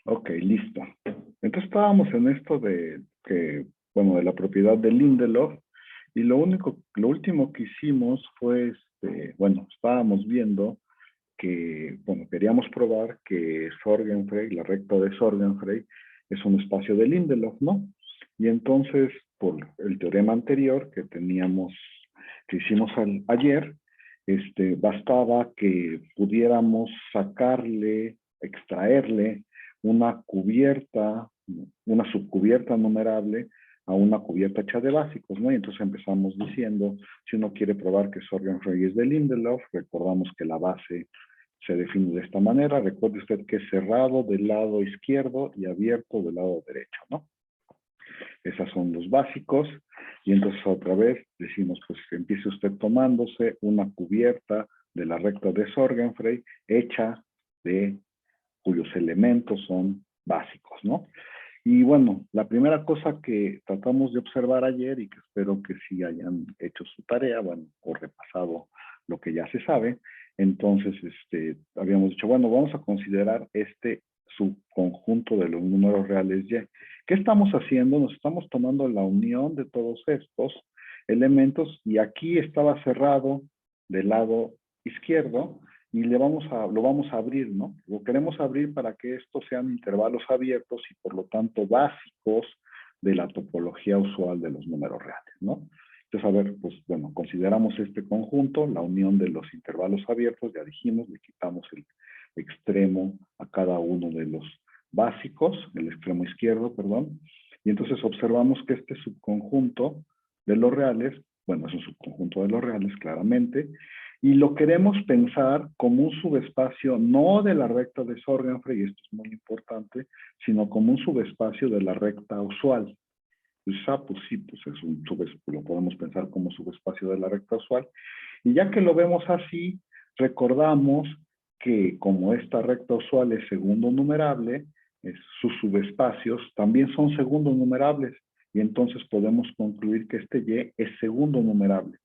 Ok, listo. Entonces estábamos en esto de que, bueno, de la propiedad de Lindelof, y lo último que hicimos fue, bueno, estábamos viendo que, bueno, queríamos probar que Sorgenfrey, la recta de Sorgenfrey, es un espacio de Lindelof, ¿no? Y entonces, por el teorema anterior que teníamos, que hicimos ayer, bastaba que pudiéramos sacarle, extraerle una cubierta, una subcubierta numerable a una cubierta hecha de básicos, ¿no? Y entonces empezamos diciendo, si uno quiere probar que Sorgenfrey es de Lindelof, recordamos que la base se define de esta manera. Recuerde usted que es cerrado del lado izquierdo y abierto del lado derecho, ¿no? Esos son los básicos. Y entonces otra vez decimos, pues empiece usted tomándose una cubierta de la recta de Sorgenfrey hecha de cuyos elementos son básicos, ¿no? Y bueno, la primera cosa que tratamos de observar ayer y que espero que sí hayan hecho su tarea, bueno, o repasado lo que ya se sabe, entonces habíamos dicho, bueno, vamos a considerar este subconjunto de los números reales y. ¿Qué estamos haciendo? Nos estamos tomando la unión de todos estos elementos y aquí estaba cerrado del lado izquierdo y lo vamos a abrir, ¿no? Lo queremos abrir para que estos sean intervalos abiertos y por lo tanto básicos de la topología usual de los números reales, ¿no? Entonces, a ver, pues bueno, consideramos este conjunto, la unión de los intervalos abiertos, ya dijimos, le quitamos el extremo a cada uno de los básicos, el extremo izquierdo, perdón, y entonces observamos que este subconjunto de los reales, bueno, es un subconjunto de los reales, claramente, y lo queremos pensar como un subespacio no de la recta de Sorgenfrey, y esto es muy importante, sino como un subespacio de la recta usual. Pues sí, pues es un subespacio, lo podemos pensar como subespacio de la recta usual. Y ya que lo vemos así, recordamos que como esta recta usual es segundo numerable, sus subespacios también son segundos numerables. Y entonces podemos concluir que este Y es segundo numerable.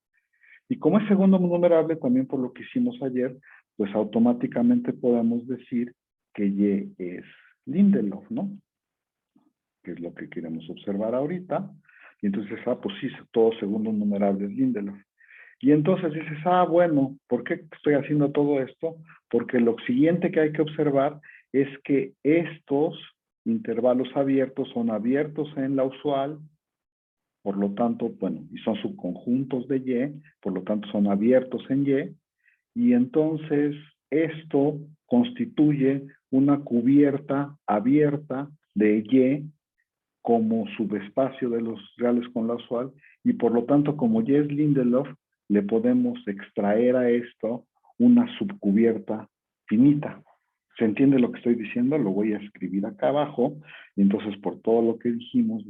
Y como es segundo numerable, también por lo que hicimos ayer, pues automáticamente podemos decir que Y es Lindelof, ¿no? Que es lo que queremos observar ahorita. Y entonces, pues sí, todo segundo numerable es Lindelof. Y entonces dices, bueno, ¿por qué estoy haciendo todo esto? Porque lo siguiente que hay que observar es que estos intervalos abiertos son abiertos en la usual, por lo tanto, bueno, y son subconjuntos de Y, por lo tanto son abiertos en y entonces esto constituye una cubierta abierta de Y como subespacio de los reales con la usual, y por lo tanto, como Y es Lindelof, le podemos extraer a esto una subcubierta finita. ¿Se entiende lo que estoy diciendo? Lo voy a escribir acá abajo, y entonces por todo lo que dijimos,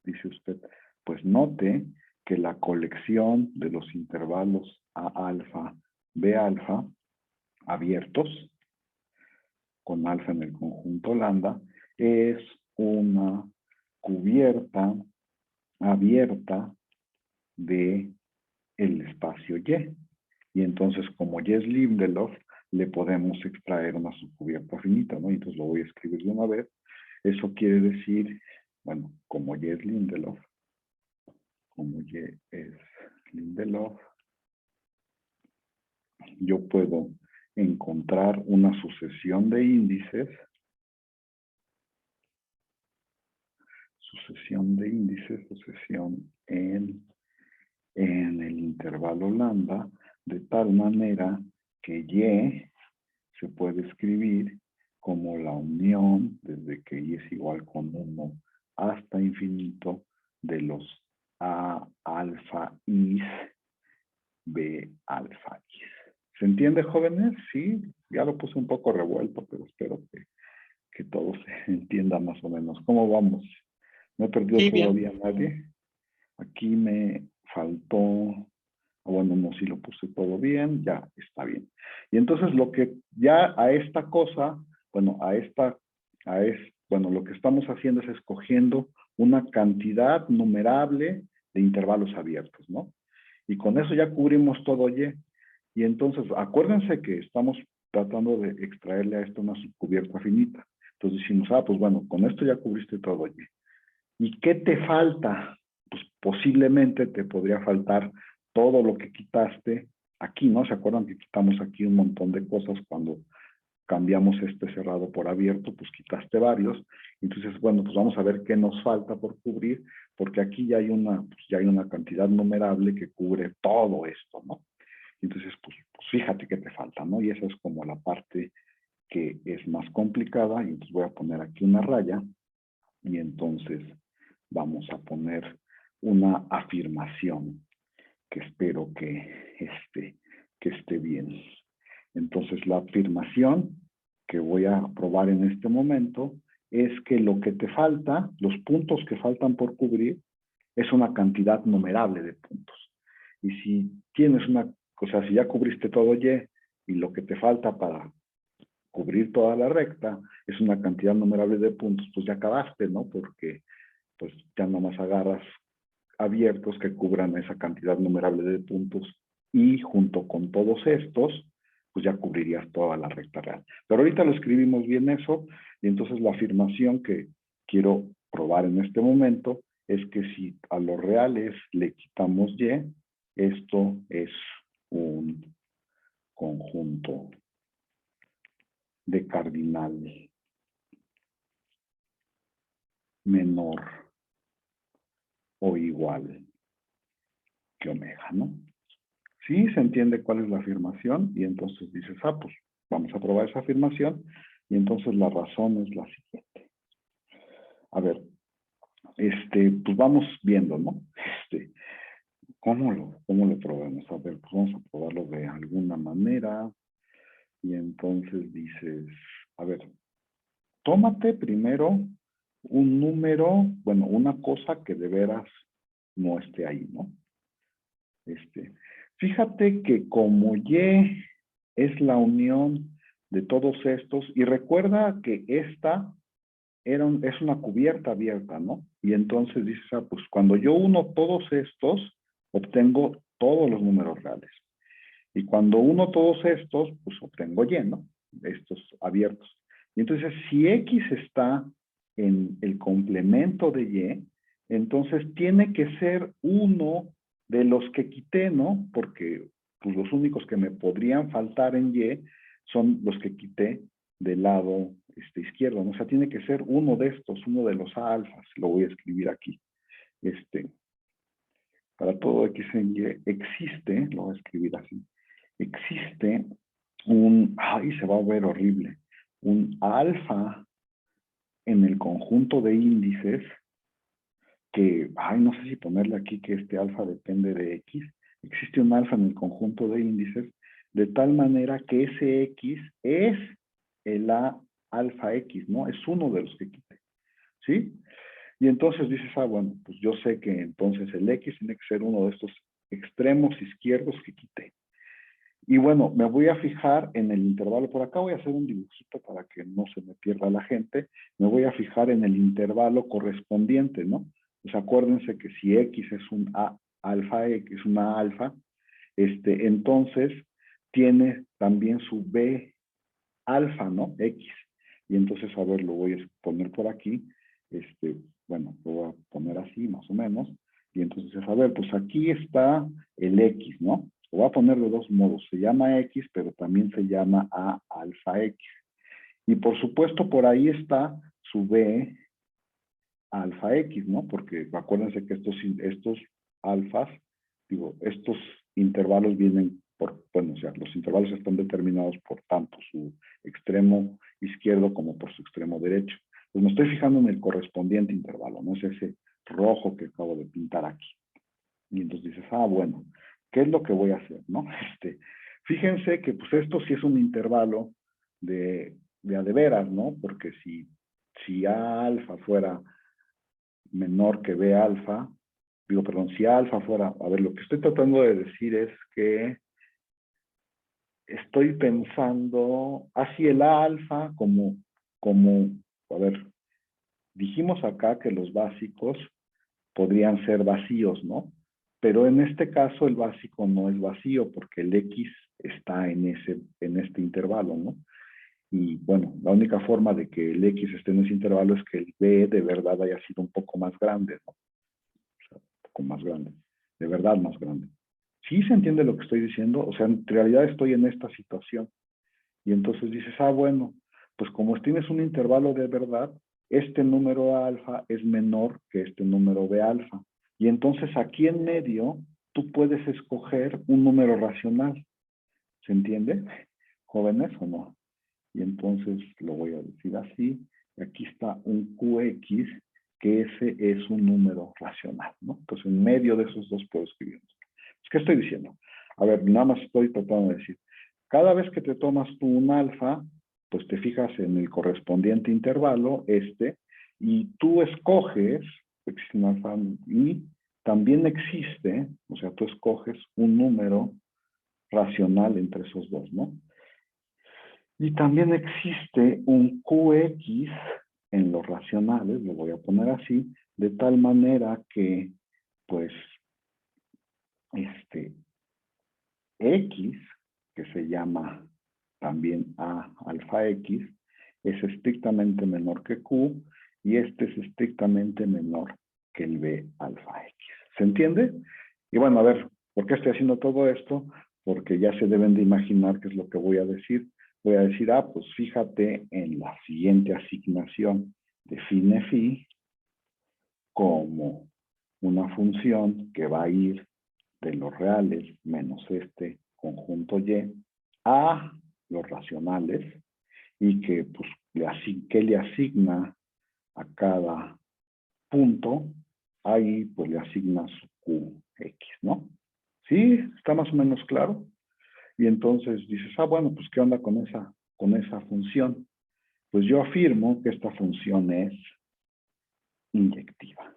dice usted, pues note que la colección de los intervalos A alfa, B alfa, abiertos, con alfa en el conjunto lambda, es una cubierta abierta de el espacio Y. Y entonces, como Y es Lindelof, le podemos extraer una subcubierta finita, ¿no? Y entonces lo voy a escribir de una vez. Eso quiere decir, bueno, como Y es Lindelof, como Y es Lindelof, yo puedo encontrar una sucesión de índices, sucesión en el intervalo lambda, de tal manera que Y se puede escribir como la unión, desde que Y es igual con 1 hasta infinito, de los A alfa is, B alfa is. ¿Se entiende, jóvenes? Sí, ya lo puse un poco revuelto, pero espero que todo se entienda más o menos. ¿Cómo vamos? ¿No he perdido Sí, bien. todavía a nadie? Aquí me faltó, bueno, no, si lo puse todo bien, ya está bien. Y entonces lo que ya a esta cosa, bueno, bueno, lo que estamos haciendo es escogiendo una cantidad numerable de intervalos abiertos, ¿no? Y con eso ya cubrimos todo Y. Y entonces, acuérdense que estamos tratando de extraerle a esto una subcubierta finita. Entonces decimos, ah, pues bueno, con esto ya cubriste todo, Y. ¿Y qué te falta? Pues posiblemente te podría faltar todo lo que quitaste aquí, ¿no? ¿Se acuerdan que quitamos aquí un montón de cosas cuando cambiamos este cerrado por abierto? Pues quitaste varios. Entonces, bueno, pues vamos a ver qué nos falta por cubrir, porque aquí ya hay una cantidad numerable que cubre todo esto, ¿no? Entonces, pues fíjate qué te falta, ¿no? Y esa es como la parte que es más complicada. Y entonces voy a poner aquí una raya y entonces vamos a poner una afirmación que espero que esté bien. Entonces, la afirmación que voy a probar en este momento es que lo que te falta, los puntos que faltan por cubrir, es una cantidad numerable de puntos. Y si tienes o sea, si ya cubriste todo y lo que te falta para cubrir toda la recta es una cantidad numerable de puntos, pues ya acabaste, ¿no? Porque pues ya nomás agarras abiertos que cubran esa cantidad numerable de puntos y junto con todos estos, pues ya cubrirías toda la recta real. Pero ahorita lo escribimos bien eso y entonces la afirmación que quiero probar en este momento es que si a los reales le quitamos Y, esto es un conjunto de cardinal menor o igual que omega, ¿no? Sí, se entiende cuál es la afirmación y entonces dices, ah, pues vamos a probar esa afirmación y entonces la razón es la siguiente. A ver, pues vamos viendo, ¿no? ¿Cómo lo probamos? A ver, pues vamos a probarlo de alguna manera y entonces dices, a ver, tómate primero un número, bueno, una cosa que de veras no esté ahí, ¿no? Fíjate que como Y es la unión de todos estos, y recuerda que esta es una cubierta abierta, ¿no? Y entonces dices, ah, pues cuando yo uno todos estos, obtengo todos los números reales. Y cuando uno todos estos, pues obtengo Y, ¿no? Estos abiertos. Y entonces, si X está en el complemento de Y, entonces tiene que ser uno de los que quité, ¿no? Porque pues, los únicos que me podrían faltar en Y son los que quité del lado izquierdo, ¿no? O sea, tiene que ser uno de estos, uno de los alfas. Lo voy a escribir aquí. Para todo X en Y existe, lo voy a escribir así, existe se va a ver horrible, un alfa en el conjunto de índices que, no sé si ponerle aquí que este alfa depende de X, existe un alfa en el conjunto de índices de tal manera que ese X es el A alfa X, ¿no? Es uno de los que quité, ¿sí? Y entonces dices, bueno, pues yo sé que entonces el X tiene que ser uno de estos extremos izquierdos que quité. Y bueno, me voy a fijar en el intervalo. Por acá voy a hacer un dibujito para que no se me pierda la gente. Me voy a fijar en el intervalo correspondiente, ¿no? Pues acuérdense que si X es un A alfa X, una alfa, entonces tiene también su B alfa, ¿no? X. Y entonces, a ver, lo voy a poner por aquí. Bueno, lo voy a poner así, más o menos. Y entonces, a ver, pues aquí está el X, ¿no? Lo voy a poner de dos modos. Se llama X, pero también se llama A alfa X. Y por supuesto, por ahí está su B alfa X, ¿no? Porque acuérdense que estos alfas, estos intervalos vienen bueno, o sea, los intervalos están determinados por tanto su extremo izquierdo como por su extremo derecho. Pues me estoy fijando en el correspondiente intervalo, no es ese rojo que acabo de pintar aquí. Y entonces dices, bueno, ¿qué es lo que voy a hacer, no? Fíjense que pues esto sí es un intervalo de a de veras, ¿no? Porque si A alfa fuera menor que B alfa, si A alfa fuera, a ver, lo que estoy tratando de decir es que estoy pensando así el A alfa a ver, dijimos acá que los básicos podrían ser vacíos, ¿no? Pero en este caso el básico no es vacío porque el X está en este intervalo, ¿no? Y bueno, la única forma de que el X esté en ese intervalo es que el B de verdad haya sido un poco más grande, ¿no? O sea, un poco más grande, de verdad más grande. ¿Sí se entiende lo que estoy diciendo? O sea, en realidad estoy en esta situación. Y entonces dices, ah, bueno, pues como tienes un intervalo de verdad, este número alfa es menor que este número B alfa. Y entonces aquí en medio, tú puedes escoger un número racional. ¿Se entiende, jóvenes, o no? Y entonces lo voy a decir así. Aquí está un QX, que ese es un número racional, ¿no? Entonces, en medio de esos dos puedo escribir. ¿Qué estoy diciendo? A ver, nada más estoy tratando de decir. Cada vez que te tomas tú un alfa, pues te fijas en el correspondiente intervalo, y tú escoges, existe un alfa, y también existe, o sea, tú escoges un número racional entre esos dos, ¿no? Y también existe un QX en los racionales, lo voy a poner así, de tal manera que, pues, X, que se llama también A alfa X, es estrictamente menor que Q, y este es estrictamente menor que el B alfa X. ¿Se entiende? Y bueno, a ver, ¿por qué estoy haciendo todo esto? Porque ya se deben de imaginar qué es lo que voy a decir. Voy a decir, ah, pues fíjate en la siguiente asignación. Define phi como una función que va a ir de los reales menos este conjunto Y a los racionales, y que pues que le asigna a cada punto, ahí pues le asigna su QX, ¿no? ¿Sí? ¿Está más o menos claro? Y entonces dices, ah, bueno, pues ¿qué onda con esa función? Pues yo afirmo que esta función es inyectiva.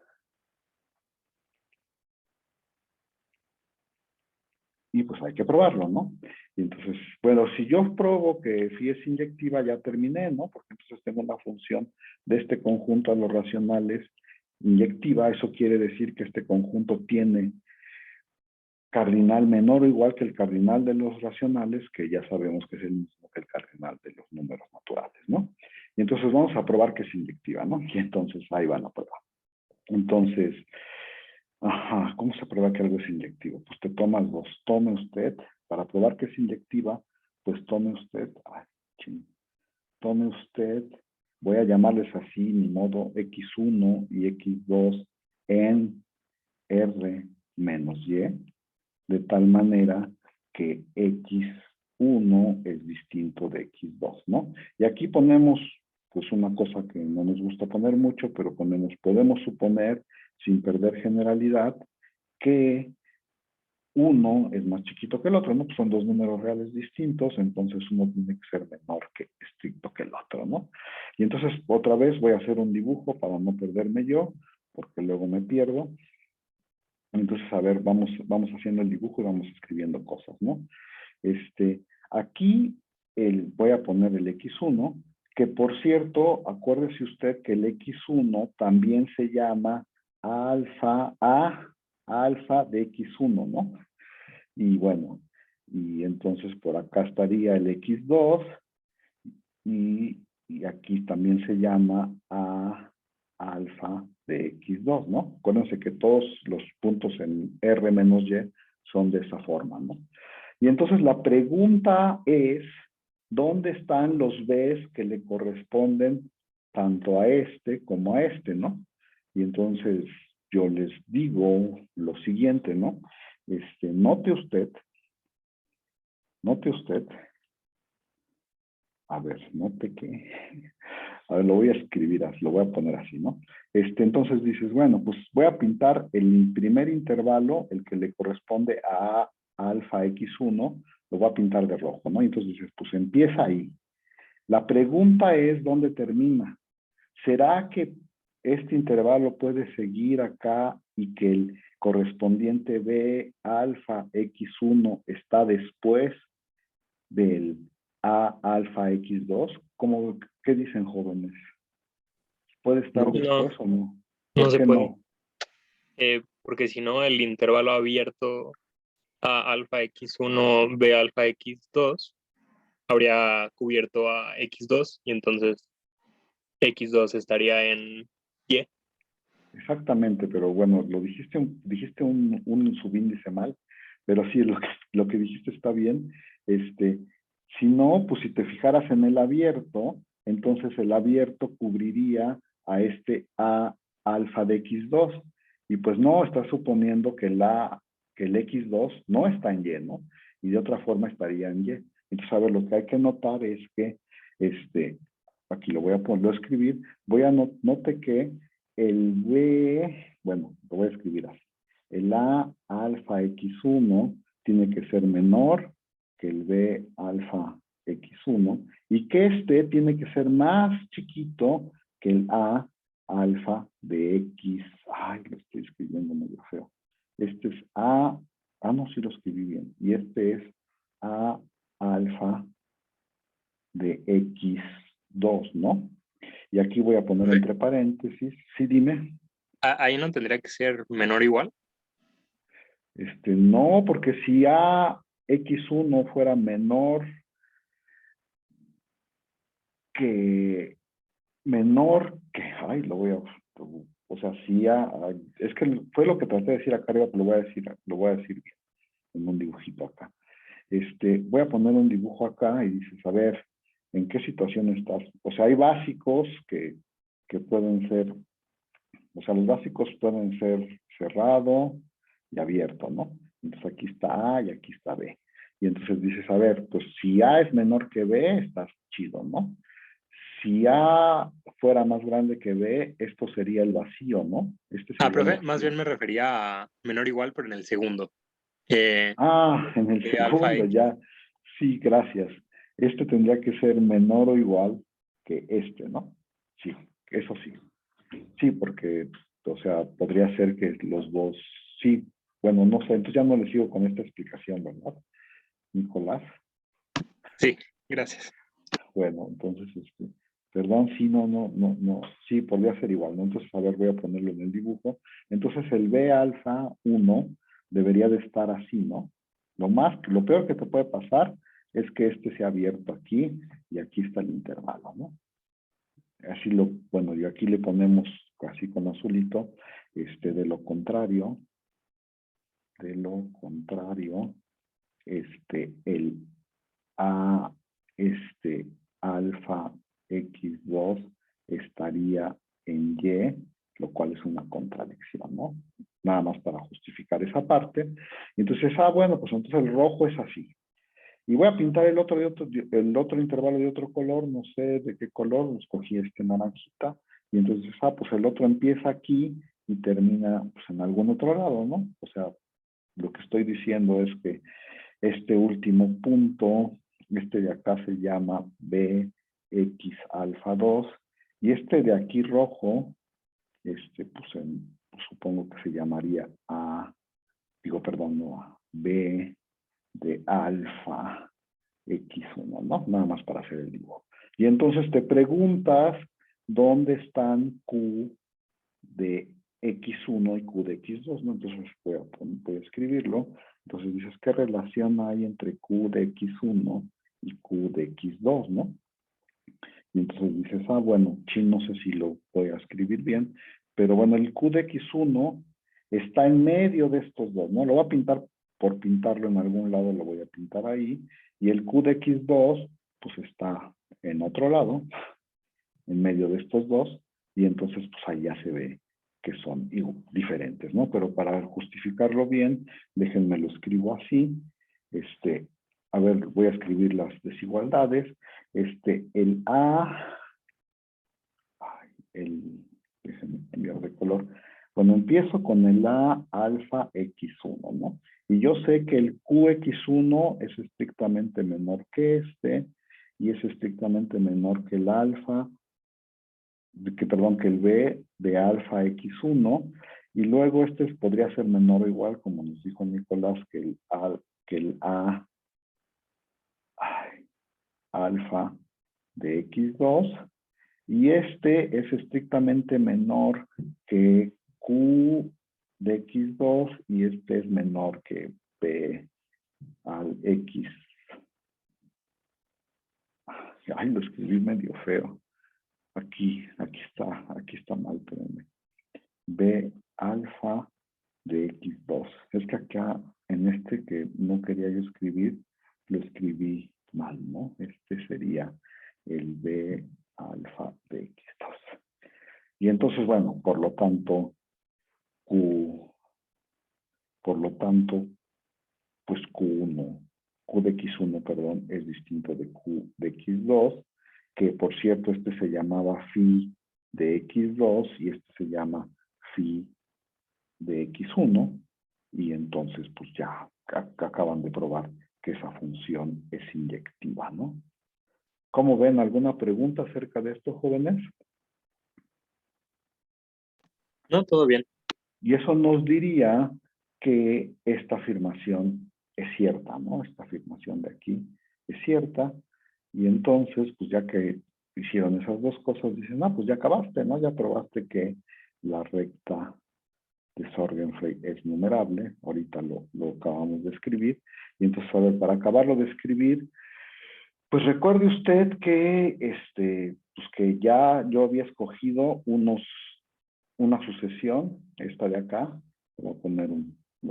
Y pues hay que probarlo, ¿no? Y entonces, bueno, si yo pruebo que sí es inyectiva, ya terminé, ¿no? Porque entonces tengo una función de este conjunto a los racionales inyectiva. Eso quiere decir que este conjunto tiene cardinal menor o igual que el cardinal de los racionales, que ya sabemos que es el mismo que el cardinal de los números naturales, ¿no? Y entonces vamos a probar que es inyectiva, ¿no? Y entonces ahí van a probar. Entonces, ajá, ¿cómo se prueba que algo es inyectivo? Pues te tomas dos. Tome usted, para probar que es inyectiva, pues tome usted, tome usted, voy a llamarles así, mi modo X1 y X2 en R menos Y, de tal manera que X1 es distinto de X2, ¿no? Y aquí ponemos, pues una cosa que no nos gusta poner mucho, pero podemos suponer, sin perder generalidad, que uno es más chiquito que el otro, ¿no? Pues son dos números reales distintos, entonces uno tiene que ser menor que estricto que el otro, ¿no? Y entonces otra vez voy a hacer un dibujo para no perderme yo, porque luego me pierdo. Entonces, a ver, vamos haciendo el dibujo y vamos escribiendo cosas, ¿no? Aquí voy a poner el X1, que por cierto, acuérdese usted que el X1 también se llama alfa de X1, ¿no? Y bueno, y entonces por acá estaría el X2, y aquí también se llama A alfa de X2, ¿no? Acuérdense que todos los puntos en R menos Y son de esa forma, ¿no? Y entonces la pregunta es, ¿dónde están los Bs que le corresponden tanto a este como a este, ¿no? Y entonces yo les digo lo siguiente, ¿no? Note usted, a ver, note que, a ver, lo voy a escribir así, lo voy a poner así, ¿no? Entonces dices, bueno, pues voy a pintar el primer intervalo, el que le corresponde a alfa X1, lo voy a pintar de rojo, ¿no? Y entonces dices, pues empieza ahí. La pregunta es, ¿dónde termina? ¿Será que este intervalo puede seguir acá y que el correspondiente B alfa X1 está después del A alfa X2? ¿Qué dicen, jóvenes? ¿Puede estar No, después o no? no ¿Por se qué puede, no? porque si no el intervalo abierto a alfa x1 b alfa x2 habría cubierto a X2 y entonces X2 estaría en Y. Exactamente, pero bueno, dijiste un subíndice mal, pero sí, lo que dijiste está bien. Si no, pues si te fijaras en el abierto, entonces el abierto cubriría a este A alfa de X2. Y pues no, está suponiendo que que el X2 no está en Y, ¿no? Y de otra forma estaría en Y. Entonces, a ver, lo que hay que notar es que, aquí lo voy a ponerlo a escribir, note que el B, bueno, lo voy a escribir así. El A alfa X1 tiene que ser menor que el B alfa X1 y que este tiene que ser más chiquito que el A alfa de X. Ay, lo estoy escribiendo medio feo. Este es no, sí lo escribí bien. Y este es A alfa de X2, ¿no? Y aquí voy a poner Ok. entre paréntesis. Sí, dime. Ahí no tendría que ser menor o igual. No, porque si AX1 fuera menor que, ay, o sea, si es que fue lo que traté de decir acá arriba, pero lo voy a decir bien, en un dibujito acá. Voy a poner un dibujo acá y dices, a ver, ¿en qué situación estás? O sea, hay básicos que pueden ser, o sea, los básicos pueden ser cerrado y abierto, ¿no? Entonces aquí está A y aquí está B. Y entonces dices, a ver, pues si A es menor que B, estás chido, ¿no? Si A fuera más grande que B, esto sería el vacío, ¿no? Este sería el Profe, más vacío. bien me refería a menor o igual, pero en el segundo. En el De alfa segundo X. ya. Sí, gracias. Este tendría que ser menor o igual que este, ¿no? Sí, eso sí. Sí, porque, o sea, podría ser que los dos, sí, bueno, no sé, entonces ya no le sigo con esta explicación, ¿verdad, Nicolás? Sí, gracias. Bueno, entonces, perdón, sí, no, sí, podría ser igual, ¿no? Entonces, a ver, voy a ponerlo en el dibujo. Entonces, el B alfa 1 debería de estar así, ¿no? Lo peor que te puede pasar es que este sea abierto aquí y aquí está el intervalo, ¿no? Bueno, y aquí le ponemos así con azulito, de lo contrario, el A, alfa X2 estaría en Y, lo cual es una contradicción, ¿no? Nada más para justificar esa parte. Entonces, bueno, pues entonces el rojo es así. Y voy a pintar el otro intervalo de otro color, no sé de qué color, escogí naranjita, y entonces, pues el otro empieza aquí y termina pues, en algún otro lado, ¿no? O sea, lo que estoy diciendo es que este último punto, de acá se llama BX alfa 2, y este de aquí rojo, pues supongo que se llamaría B de alfa X1, ¿no? Nada más para hacer el dibujo. Y entonces te preguntas dónde están Q de X1 y Q de X2, ¿no? Entonces voy a escribirlo. Entonces dices, ¿qué relación hay entre Q de X1 y Q de X2, ¿no? Y entonces dices, bueno, no sé si lo voy a escribir bien, pero bueno, el Q de X1 está en medio de estos dos, ¿no? Lo voy a pintar por pintarlo en algún lado, lo voy a pintar ahí, y el Q de X2, pues está en otro lado, en medio de estos dos, y entonces pues ahí ya se ve que son diferentes, ¿no? Pero para justificarlo bien, déjenme lo escribo así, a ver, voy a escribir las desigualdades, el A, déjenme cambiar de color, bueno, empiezo con el A alfa X1, ¿no? Y yo sé que el QX1 es estrictamente menor que y es estrictamente menor que el alfa, que el B de alfa X1, y luego podría ser menor o igual, como nos dijo Nicolás, que el A alfa de X2, y es estrictamente menor que Q de X2, y es menor que P al X. Ay, lo escribí medio feo. Aquí está mal, espérenme. B alfa de X2. Es que acá, en este que no quería yo escribir, lo escribí mal, ¿no? Este sería el B alfa de X2. Y entonces, bueno, por lo tanto, pues Q de X1, perdón, es distinto de Q de X2, que por cierto, este se llamaba phi de X2 y este se llama phi de X1, y entonces pues ya acaban de probar que esa función es inyectiva, ¿no? ¿Cómo ven? ¿Alguna pregunta acerca de esto, jóvenes? No, todo bien. Y eso nos diría que esta afirmación es cierta, ¿no? Esta afirmación de aquí es cierta, y entonces, pues ya que hicieron esas dos cosas, dicen, pues ya acabaste, ¿no? Ya probaste que la recta de Sorgenfrey es numerable, ahorita lo acabamos de escribir, y entonces, a ver, para acabarlo de escribir, pues recuerde usted que, pues que ya yo había escogido una sucesión, esta de acá, lo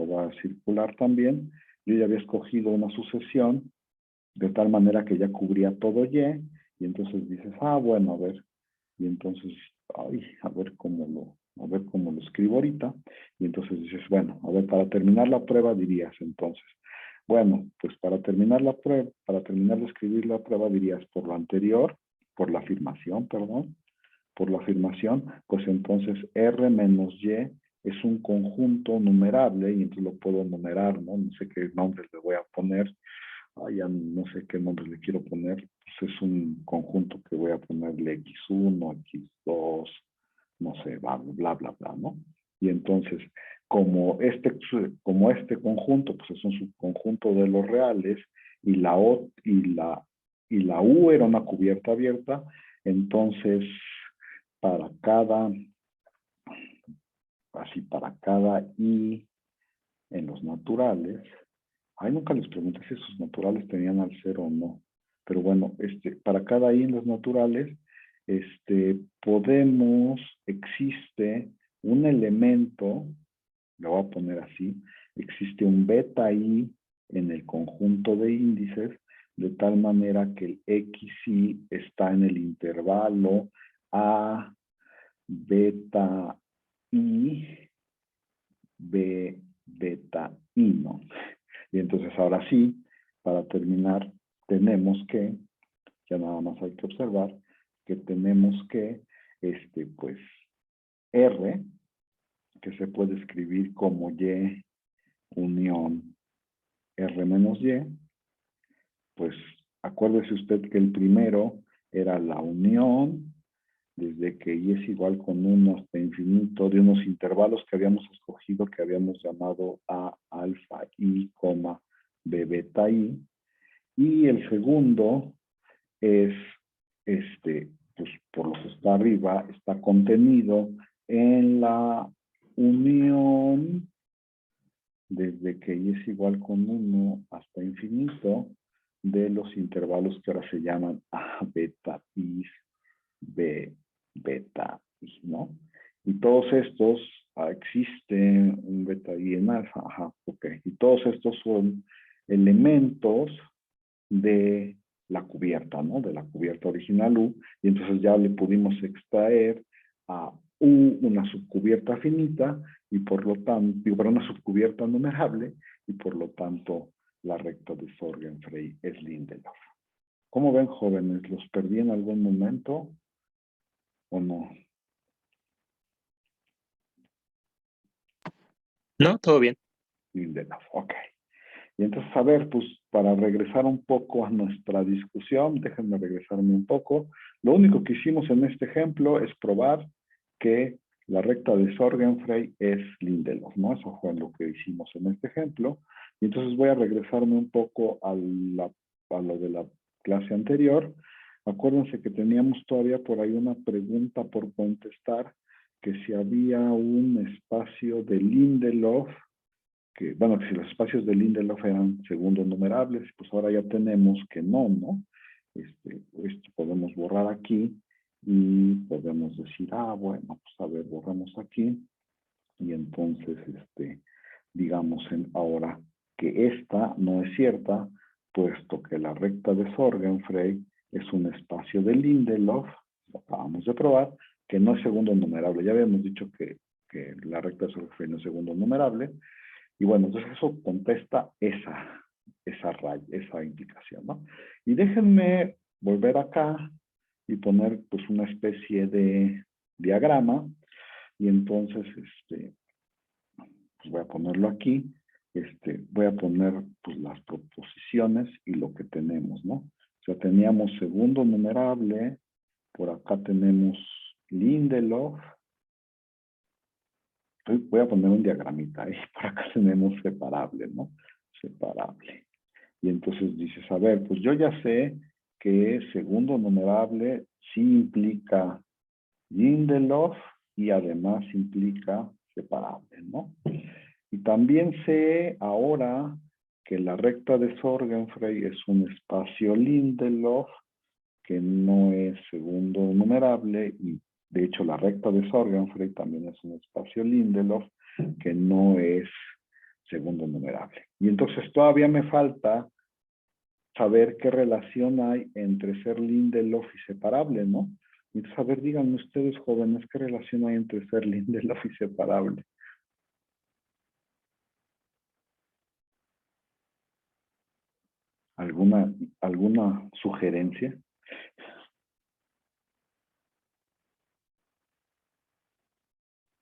voy a circular también, yo ya había escogido una sucesión de tal manera que ya cubría todo Y, y entonces dices, bueno, a ver, y entonces, a ver cómo lo escribo ahorita, y entonces dices, bueno, a ver, para terminar la prueba dirías entonces, bueno, pues para terminar de escribir la prueba dirías por lo anterior, por la afirmación, perdón, por la afirmación, pues entonces R menos Y es un conjunto numerable y entonces lo puedo numerar, ¿no? No sé qué nombres le voy a poner, ya no sé qué nombre le quiero poner, pues es un conjunto que voy a ponerle X1, X2, no sé, bla, bla, bla, ¿no? Y entonces, como este conjunto, pues es un subconjunto de los reales, y la U era una cubierta abierta, entonces, para cada I en los naturales, nunca les pregunté si sus naturales tenían al cero o no. Pero bueno, para cada I en los naturales, existe un elemento, lo voy a poner así, existe un beta I en el conjunto de índices, de tal manera que el XI está en el intervalo A, beta I, B, beta I, ¿no? Y entonces ahora sí, para terminar, tenemos que, ya nada más hay que observar, que tenemos que, pues, R, que se puede escribir como Y unión R menos Y, pues acuérdese usted que el primero era la unión, desde que Y es igual con 1 hasta infinito, de unos intervalos que habíamos escogido, que habíamos llamado A alfa I, B beta I, y el segundo es, pues por lo que está arriba, está contenido en la unión desde que Y es igual con 1 hasta infinito de los intervalos que ahora se llaman A beta I, B beta I, ¿no? Y todos estos, existe un beta I en alfa, ok. Y todos estos son elementos de la cubierta, ¿no? De la cubierta original U, y entonces ya le pudimos extraer a U una subcubierta finita, y por lo tanto, para una subcubierta numerable, y por lo tanto la recta de Sorgenfrey es Lindelof. ¿Cómo ven, jóvenes? ¿Los perdí en algún momento o no? No, todo bien. Lindelof, ok. Y entonces, a ver, pues para regresar un poco a nuestra discusión, déjenme regresarme un poco. Lo único que hicimos en este ejemplo es probar que la recta de Sorgenfrey es Lindelof, ¿no? Eso fue lo que hicimos en este ejemplo. Y entonces voy a regresarme un poco a lo de la clase anterior. Acuérdense que teníamos todavía por ahí una pregunta por contestar, que si había un espacio de Lindelof, que, bueno, que si los espacios de Lindelof eran segundos numerables, pues ahora ya tenemos que no, ¿no? Esto podemos borrar aquí y podemos decir, bueno, pues a ver, borramos aquí y entonces, digamos ahora que esta no es cierta, puesto que la recta de Sorgenfrey es un espacio de Lindelof, lo acabamos de probar, que no es segundo numerable. Ya habíamos dicho que la recta de Sorgenfrey no es segundo numerable. Y bueno, entonces eso contesta esa implicación, ¿no? Y déjenme volver acá y poner pues una especie de diagrama. Y entonces, pues voy a ponerlo aquí. Voy a poner pues las proposiciones y lo que tenemos, ¿no? O sea, teníamos segundo numerable, por acá tenemos Lindelof. Voy a poner un diagramita ahí, por acá tenemos separable, ¿no? Separable. Y entonces dices, a ver, pues yo ya sé que segundo numerable sí implica Lindelof y además implica separable, ¿no? Y también sé ahora que la recta de Sorgenfrey es un espacio Lindelof que no es segundo numerable y de hecho la recta de Sorgenfrey también es un espacio Lindelof que no es segundo numerable. Y entonces todavía me falta saber qué relación hay entre ser Lindelof y separable, ¿no? Entonces, a ver, díganme ustedes, jóvenes, ¿qué relación hay entre ser Lindelof y separable? ¿Alguna sugerencia?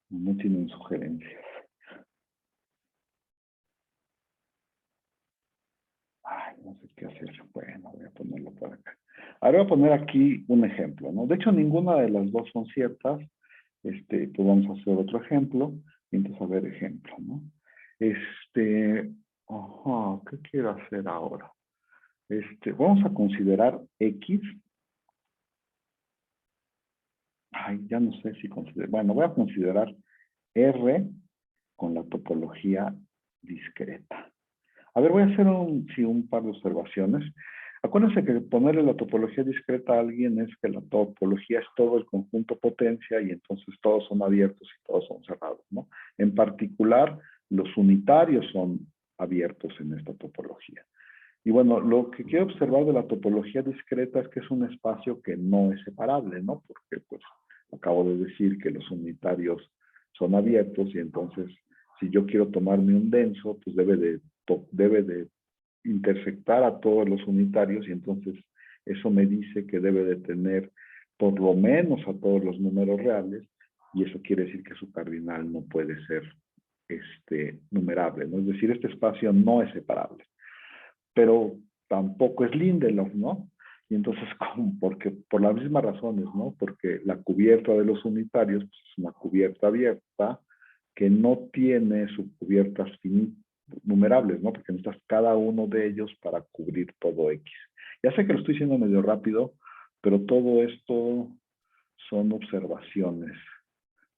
No tienen sugerencias. Ay, no sé qué hacer. Bueno, voy a ponerlo por acá. Ahora voy a poner aquí un ejemplo, ¿no? De hecho, ninguna de las dos son ciertas. Pues vamos a hacer otro ejemplo. Y entonces, a ver, ejemplo, ¿no? ¿Qué quiero hacer ahora? Vamos a considerar X. Ay, ya no sé si considerar. Bueno, voy a considerar R con la topología discreta. A ver, voy a hacer un par de observaciones. Acuérdense que ponerle la topología discreta a alguien es que la topología es todo el conjunto potencia y entonces todos son abiertos y todos son cerrados, ¿no? En particular, los unitarios son abiertos en esta topología. Y bueno, lo que quiero observar de la topología discreta es que es un espacio que no es separable, ¿no? Porque pues acabo de decir que los unitarios son abiertos y entonces si yo quiero tomarme un denso, pues debe de intersectar a todos los unitarios y entonces eso me dice que debe de tener por lo menos a todos los números reales y eso quiere decir que su cardinal no puede ser numerable, ¿no? Es decir, este espacio no es separable, pero tampoco es Lindelof, ¿no? Y entonces, porque por las mismas razones, ¿no? Porque la cubierta de los unitarios pues, es una cubierta abierta que no tiene subcubiertas numerables, ¿no? Porque necesitas cada uno de ellos para cubrir todo X. Ya sé que lo estoy diciendo medio rápido, pero todo esto son observaciones.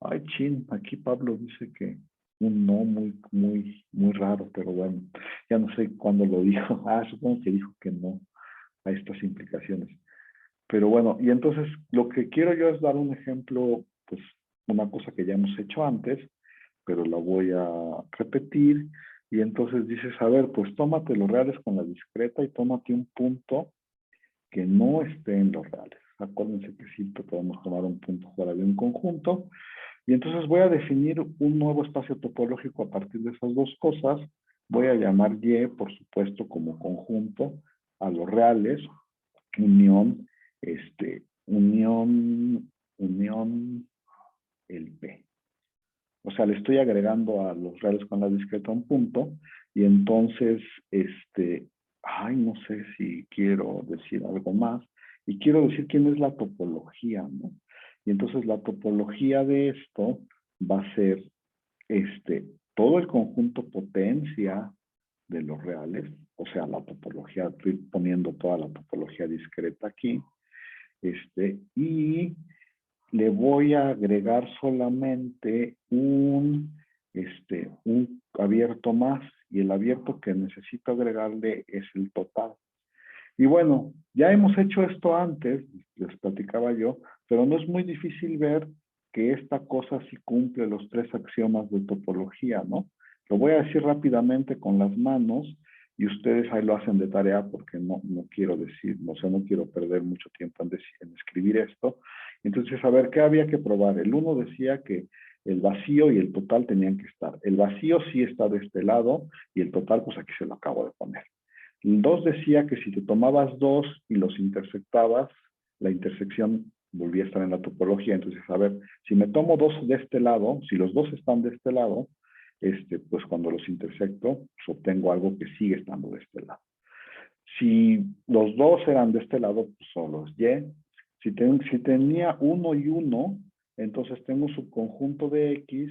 Ay, chin, aquí Pablo dice que un no muy raro, pero bueno, ya no sé cuándo lo dijo. Supongo que dijo que no a estas implicaciones. Pero bueno, y entonces lo que quiero yo es dar un ejemplo, pues una cosa que ya hemos hecho antes, pero la voy a repetir. Y entonces dices, a ver, pues tómate los reales con la discreta y tómate un punto que no esté en los reales. Acuérdense que siempre podemos tomar un punto fuera de un conjunto. Y entonces voy a definir un nuevo espacio topológico a partir de esas dos cosas. Voy a llamar Y, por supuesto, como conjunto a los reales, unión, unión, el P. O sea, le estoy agregando a los reales con la discreta un punto y entonces, no sé si quiero decir algo más y quiero decir quién es la topología, ¿no? Y entonces la topología de esto va a ser, todo el conjunto potencia de los reales, o sea, la topología, estoy poniendo toda la topología discreta aquí, y le voy a agregar solamente un abierto más y el abierto que necesito agregarle es el total. Y bueno, ya hemos hecho esto antes, les platicaba yo, pero no es muy difícil ver que esta cosa sí cumple los tres axiomas de topología, ¿no? Lo voy a decir rápidamente con las manos y ustedes ahí lo hacen de tarea porque no quiero decir, o sea, no quiero perder mucho tiempo en escribir esto. Entonces, a ver, ¿qué había que probar? El uno decía que el vacío y el total tenían que estar. El vacío sí está de este lado y el total, pues aquí se lo acabo de poner. El 2 decía que si te tomabas dos y los intersectabas, la intersección volvía a estar en la topología. Entonces, a ver, si me tomo dos de este lado, si los dos están de este lado, pues cuando los intersecto, pues obtengo algo que sigue estando de este lado. Si los dos eran de este lado, pues solo es Y. Si tenía uno y uno, entonces tengo un subconjunto de X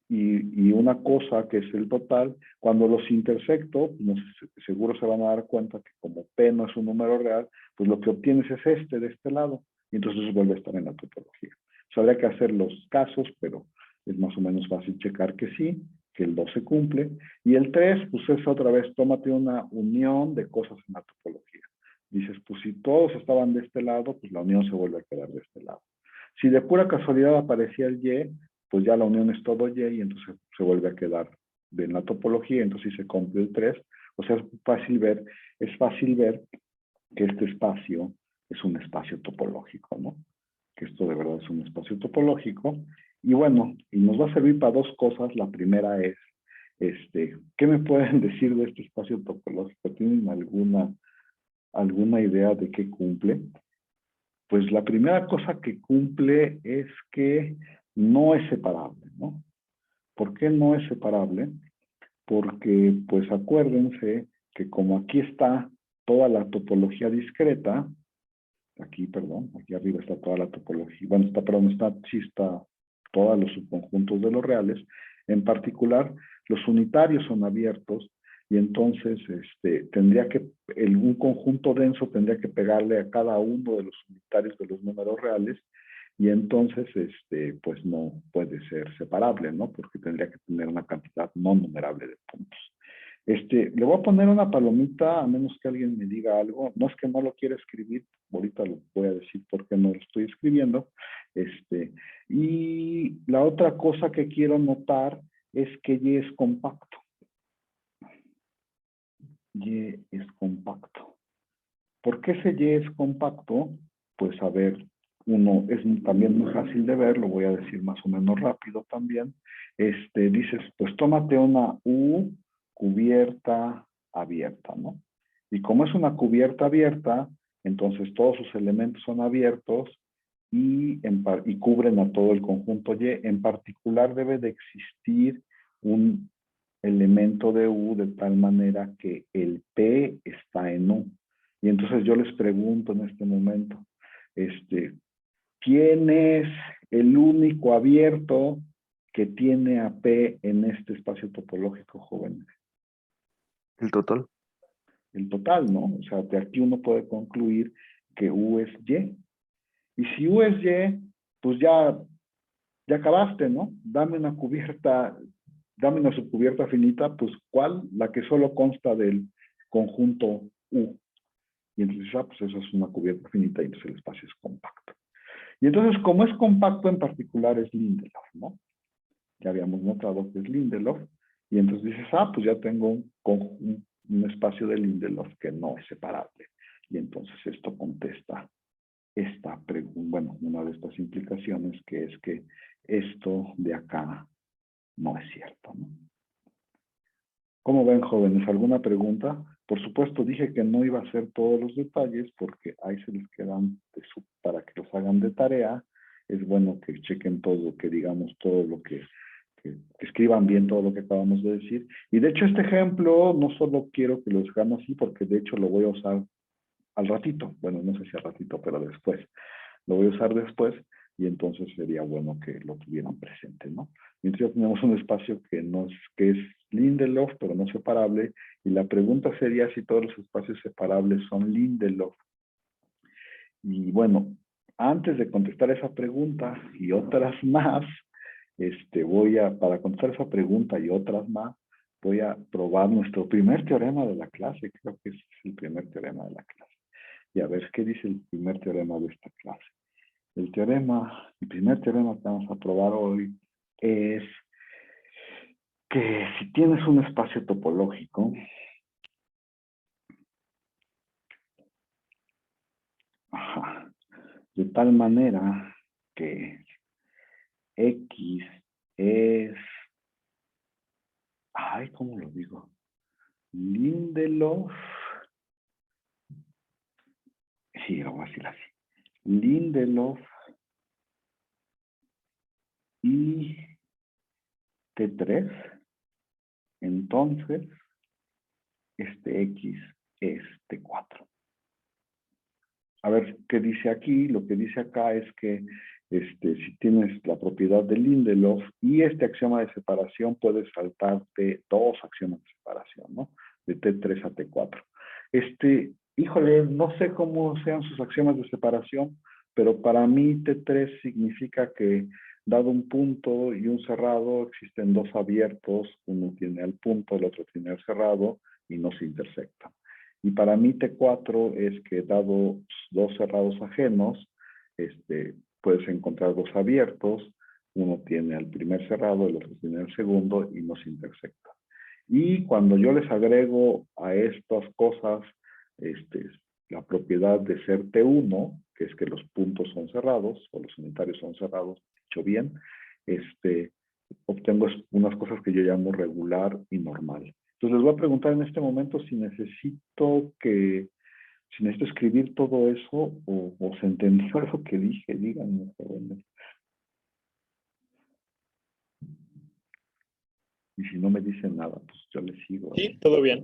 y una cosa que es el total. Cuando los intersecto, no sé, seguro se van a dar cuenta que como P no es un número real, pues lo que obtienes es este de este lado, y entonces vuelve a estar en la topología. O sea, habría que hacer los casos, pero es más o menos fácil checar que sí, que el 2 se cumple. Y el 3, pues es otra vez, tómate una unión de cosas en la topología. Dices, pues si todos estaban de este lado, pues la unión se vuelve a quedar de este lado. Si de pura casualidad aparecía el Y, pues ya la unión es todo Y y entonces se vuelve a quedar en la topología, entonces sí se cumple el 3. O sea, es fácil ver que este espacio es un espacio topológico, ¿no? Que esto de verdad es un espacio topológico. Y bueno, y nos va a servir para dos cosas. La primera es, ¿qué me pueden decir de este espacio topológico? ¿Tienen alguna idea de qué cumple? Pues la primera cosa que cumple es que no es separable, ¿no? ¿Por qué no es separable? Porque, pues acuérdense que como aquí está toda la topología discreta, aquí, perdón, aquí arriba está toda la topología, bueno, sí está todos los subconjuntos de los reales, en particular, los unitarios son abiertos, y entonces un conjunto denso tendría que pegarle a cada uno de los unitarios de los números reales, y entonces, pues no puede ser separable, ¿no? Porque tendría que tener una cantidad no numerable de puntos. Le voy a poner una palomita, a menos que alguien me diga algo. No es que no lo quiera escribir, ahorita lo voy a decir por qué no lo estoy escribiendo. Y la otra cosa que quiero notar es que Y es compacto. Y es compacto. ¿Por qué ese Y es compacto? Pues a ver, uno es también muy fácil de ver, lo voy a decir más o menos rápido también. Dices, pues tómate una U cubierta abierta, ¿no? Y como es una cubierta abierta, entonces todos sus elementos son abiertos y cubren a todo el conjunto Y. En particular debe de existir un elemento de U de tal manera que el P está en U. Y entonces yo les pregunto en este momento, ¿quién es el único abierto que tiene a P en este espacio topológico, jóvenes? El total. El total, ¿no? O sea, de aquí uno puede concluir que U es Y. Y si U es Y, pues ya acabaste, ¿no? Dame una subcubierta finita, pues ¿cuál? La que solo consta del conjunto U. Y entonces, pues eso es una cubierta finita y entonces el espacio es compacto. Y entonces, como es compacto, en particular es Lindelof, ¿no? Ya habíamos notado que es Lindelof. Y entonces dices, pues ya tengo un espacio de Lindelof que no es separable. Y entonces esto contesta esta pregunta, bueno, una de estas implicaciones, que es que esto de acá no es cierto, ¿no? ¿Cómo ven, jóvenes? ¿Alguna pregunta? Por supuesto, dije que no iba a hacer todos los detalles porque ahí se les quedan para que los hagan de tarea. Es bueno que chequen todo, que digamos todo lo que escriban bien todo lo que acabamos de decir. Y de hecho este ejemplo no solo quiero que lo hagan así, porque de hecho lo voy a usar al ratito. Bueno, no sé si al ratito, pero después. Lo voy a usar después y entonces sería bueno que lo tuvieran presente, ¿no? Mientras ya tenemos un espacio que es Lindelof, pero no separable, y la pregunta sería si todos los espacios separables son Lindelof. Y bueno, antes de contestar esa pregunta y otras más, para contestar esa pregunta y otras más, voy a probar nuestro primer teorema de la clase. Creo que es el primer teorema de la clase. Y a ver, ¿qué dice el primer teorema de esta clase? El primer teorema que vamos a probar hoy es que si tienes un espacio topológico, de tal manera que X es, ¿cómo lo digo? Lindelof, sí, lo voy a decir así. Lindelof y T3, entonces este X es T4. A ver, ¿qué dice aquí? Lo que dice acá es que si tienes la propiedad de Lindelof y este axioma de separación, puedes saltarte dos axiomas de separación, ¿no? De T3 a T4. Híjole, no sé cómo sean sus axiomas de separación, pero para mí T3 significa que dado un punto y un cerrado, existen dos abiertos, uno tiene el punto, el otro tiene el cerrado y no se intersectan. Y para mí T4 es que dado dos cerrados ajenos, puedes encontrar dos abiertos, uno tiene el primer cerrado, el otro tiene el segundo y no se intersectan. Y cuando yo les agrego a estas cosas la propiedad de ser T1, que es que los puntos son cerrados, o los unitarios son cerrados, dicho bien, obtengo unas cosas que yo llamo regular y normal. Entonces les voy a preguntar en este momento si necesito escribir todo eso o se entendió lo que dije. Díganme, jóvenes. Y si no me dicen nada, pues yo les sigo. Sí, todo bien.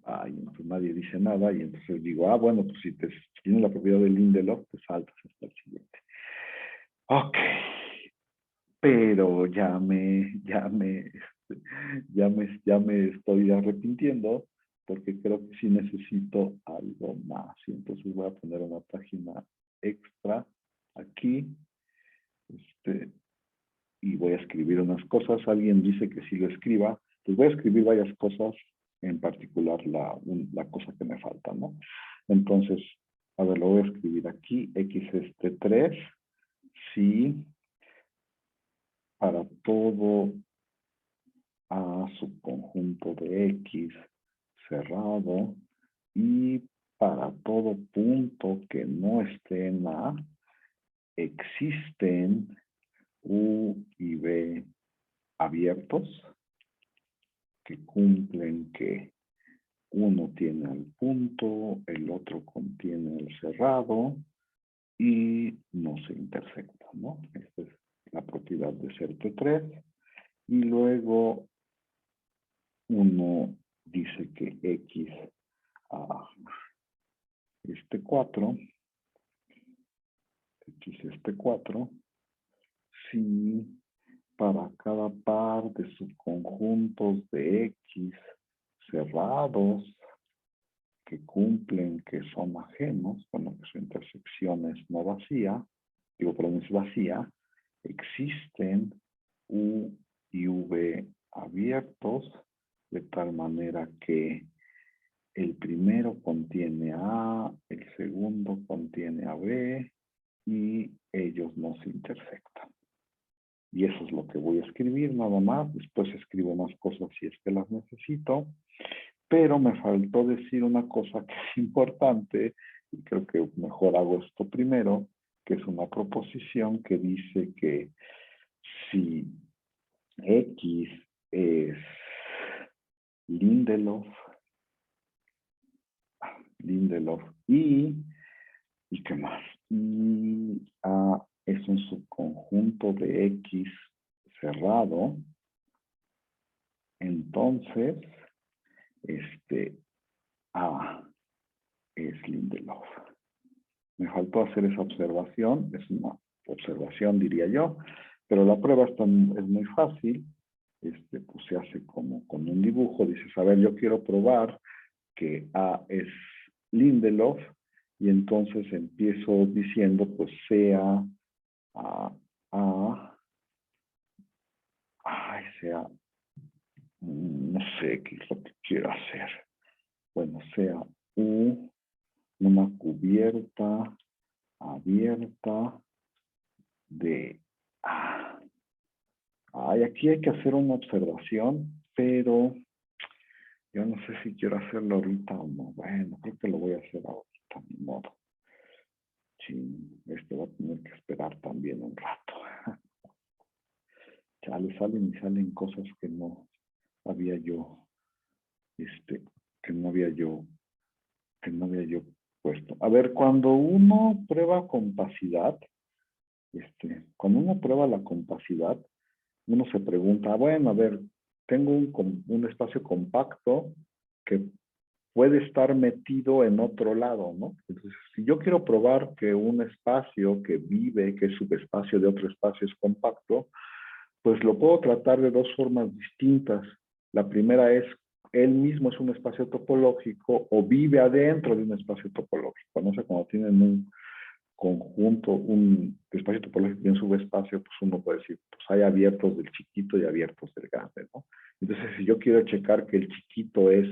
Pues nadie dice nada y entonces digo, bueno, pues si tienes la propiedad de Lindelof, te saltas hasta el siguiente. Ok. Pero ya me estoy arrepintiendo porque creo que sí necesito algo más. Y entonces voy a poner una página extra aquí. Y voy a escribir unas cosas. Alguien dice que sí lo escriba. Pues voy a escribir varias cosas, en particular la cosa que me falta, ¿no? Entonces, a ver, lo voy a escribir aquí. X es T3. Sí. Para todo A subconjunto de X cerrado y para todo punto que no esté en A, existen U y B abiertos que cumplen que uno tiene el punto, el otro contiene el cerrado y no se intersectan, ¿no? Esta es la propiedad de ser T3. Y luego uno dice que X es T4, X es T4, si para cada par de subconjuntos de X cerrados que cumplen que son ajenos, bueno, que su intersección es no vacía, es vacía, existen U y V abiertos, de tal manera que el primero contiene a A, el segundo contiene a B y ellos no se intersectan. Y eso es lo que voy a escribir nada más. Después escribo más cosas si es que las necesito. Pero me faltó decir una cosa que es importante y creo que mejor hago esto primero, que es una proposición que dice que si X es Lindelof y ¿qué más? Y A es un subconjunto de X cerrado, entonces A es Lindelof. Me faltó hacer esa observación, es una observación diría yo, pero la prueba es muy fácil, pues se hace como con un dibujo, dices, a ver, yo quiero probar que A es Lindelof, y entonces empiezo diciendo, pues sea no sé qué es lo que quiero hacer. Bueno, sea U una cubierta abierta de A. Ay, aquí hay que hacer una observación, pero yo no sé si quiero hacerlo ahorita o no. Bueno, creo que lo voy a hacer ahorita, ni modo. Sí, va a tener que esperar también un rato. Chale, salen y salen cosas que no había yo, que no había yo puesto. A ver, cuando uno prueba compacidad, cuando uno prueba la compacidad, uno se pregunta, bueno, a ver, tengo un espacio compacto que puede estar metido en otro lado, ¿no? Entonces, si yo quiero probar que un espacio que vive, que es subespacio de otro espacio es compacto, pues lo puedo tratar de dos formas distintas. La primera es, él mismo es un espacio topológico o vive adentro de un espacio topológico. No sé, cuando tienen un conjunto, un espacio topológico y un subespacio, pues uno puede decir, pues hay abiertos del chiquito y abiertos del grande, ¿no? Entonces, si yo quiero checar que el chiquito es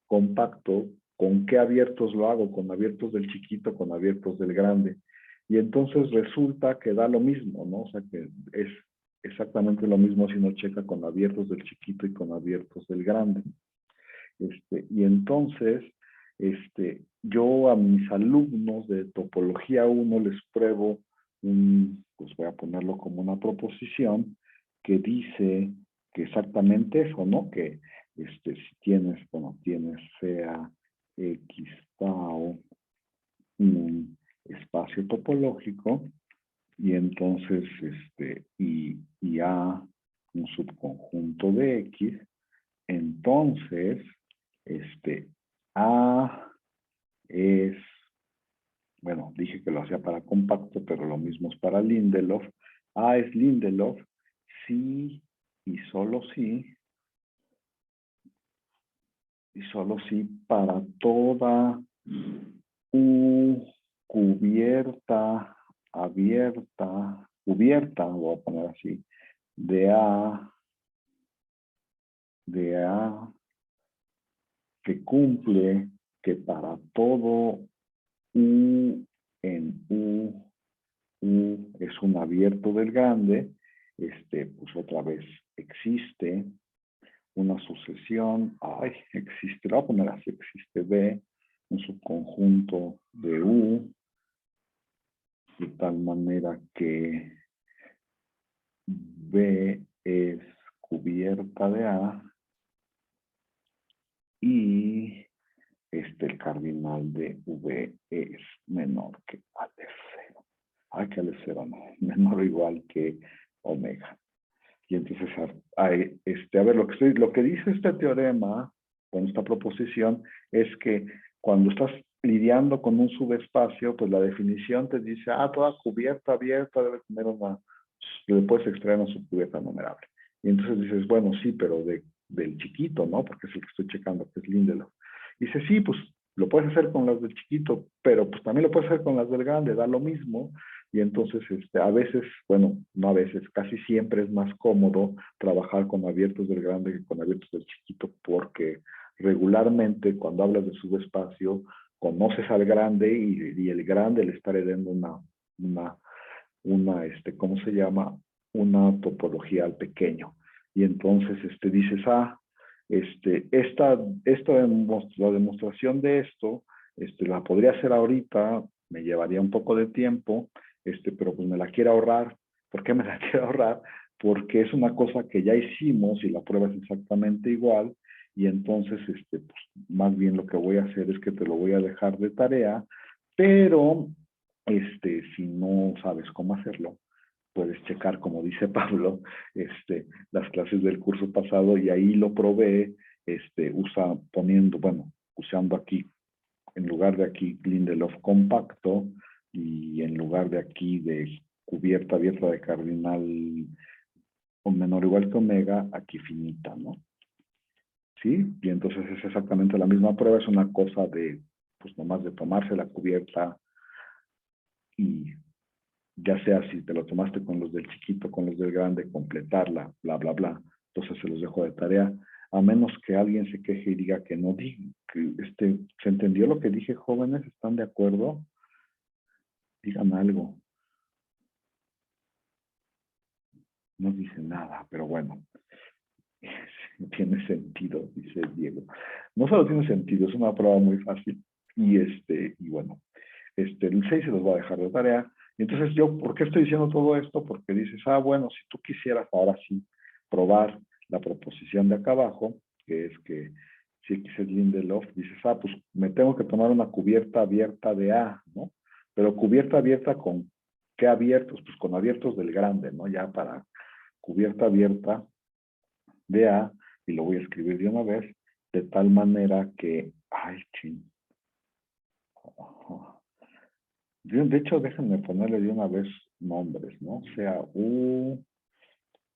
compacto, ¿con qué abiertos lo hago? Con abiertos del chiquito, con abiertos del grande. Y entonces resulta que da lo mismo, ¿no? O sea, que es exactamente lo mismo si uno checa con abiertos del chiquito y con abiertos del grande. Y entonces, yo a mis alumnos de topología 1 les pruebo pues voy a ponerlo como una proposición que dice que exactamente eso, ¿no? Que si tienes, bueno, tienes sea X tau un espacio topológico y entonces y A un subconjunto de X, entonces A es, bueno, dije que lo hacía para compacto, pero lo mismo es para Lindelof. A es Lindelof si y solo si para toda U cubierta, abierta, cubierta, voy a poner así, de A que cumple que para todo U en U es un abierto del grande, pues otra vez existe una sucesión, existe, lo voy a poner así, existe B, un subconjunto de U, de tal manera que B es cubierta de A y el cardinal de V es menor que A de 0. Que A de 0 no, menor o igual que omega. Y entonces, a ver, lo que dice este teorema, con esta proposición, es que cuando estás lidiando con un subespacio, pues la definición te dice, toda cubierta abierta debe tener le puedes extraer una subcubierta numerable. Y entonces dices, bueno, sí, pero del chiquito, ¿no? Porque es el que estoy checando, que es Lindelof. Dice, sí, pues lo puedes hacer con las del chiquito, pero pues también lo puedes hacer con las del grande, da lo mismo. Y entonces, a veces, bueno, no a veces, casi siempre es más cómodo trabajar con abiertos del grande que con abiertos del chiquito, porque regularmente cuando hablas de subespacio, conoces al grande y el grande le está heredando ¿cómo se llama? Una topología al pequeño. Y entonces, dices, la demostración de esto, la podría hacer ahorita, me llevaría un poco de tiempo, pero pues me la quiero ahorrar. ¿Por qué me la quiero ahorrar? Porque es una cosa que ya hicimos y la prueba es exactamente igual, y entonces, pues, más bien lo que voy a hacer es que te lo voy a dejar de tarea, pero, si no sabes cómo hacerlo, puedes checar, como dice Pablo, las clases del curso pasado y ahí lo probé, usando aquí, en lugar de aquí Lindelof compacto y en lugar de aquí de cubierta abierta de cardinal o menor o igual que omega, aquí finita, ¿no? ¿Sí? Y entonces es exactamente la misma prueba, es una cosa de, pues nomás de tomarse la cubierta y ya sea si te lo tomaste con los del chiquito, con los del grande, completarla, bla, bla, bla. Entonces se los dejo de tarea. a menos que alguien se queje y diga que no diga, ¿se entendió lo que dije, jóvenes? ¿Están de acuerdo? Digan algo. No dice nada, pero bueno. Tiene sentido, dice Diego. No solo tiene sentido, es una prueba muy fácil. Y bueno, el 6 se los va a dejar de tarea. Y entonces yo, ¿por qué estoy diciendo todo esto? Porque dices, bueno, si tú quisieras ahora sí probar la proposición de acá abajo, que es que si X es Lindelof, dices, pues me tengo que tomar una cubierta abierta de A, ¿no? Pero cubierta abierta con ¿qué abiertos? Pues con abiertos del grande, ¿no? Ya para cubierta abierta de A, y lo voy a escribir de una vez, de tal manera que, de hecho, déjenme ponerle de una vez nombres, ¿no? O sea, U